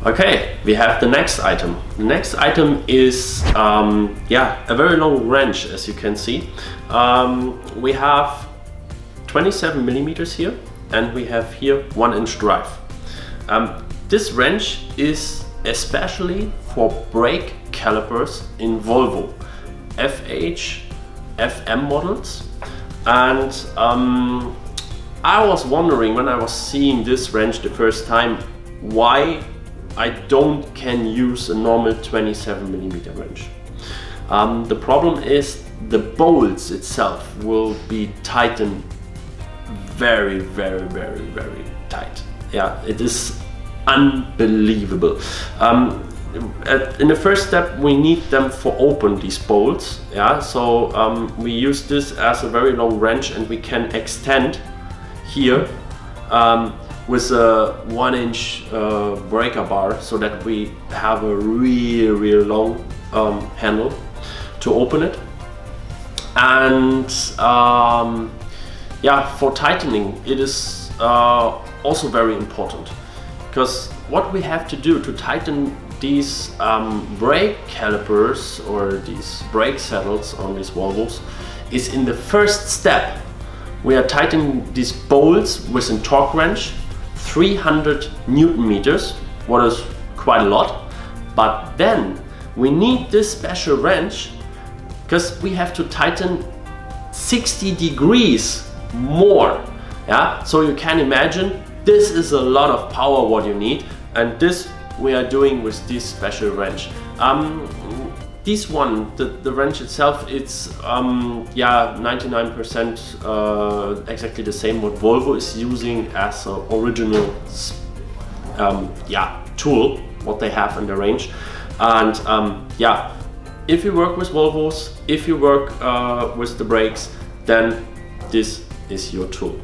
Okay, we have the next item. The next item is a very long wrench, as you can see. We have 27 millimeters here, and we have here 1-inch drive. This wrench is especially for brake calipers in Volvo FH, FM models, and I was wondering when I was seeing this wrench the first time why I can use a normal 27 millimeter wrench. The problem is the bolts itself will be tightened very tight. Yeah, it is unbelievable. In the first step, we need them for open these bolts. Yeah, so we use this as a very long wrench, and we can extend here with a 1-inch breaker bar, so that we have a real long handle to open it. And for tightening, it is also very important, because what we have to do to tighten these brake calipers or these brake saddles on these Volvos is, in the first step, we are tightening these bolts with a torque wrench, 300 Newton meters, what is quite a lot. But then we need this special wrench because we have to tighten 60 degrees more. Yeah, so you can imagine this is a lot of power what you need, and this we are doing with this special wrench. This one, the wrench itself, it's 99% exactly the same what Volvo is using as an original tool what they have in the range. And if you work with Volvos, if you work with the brakes, then this is your tool.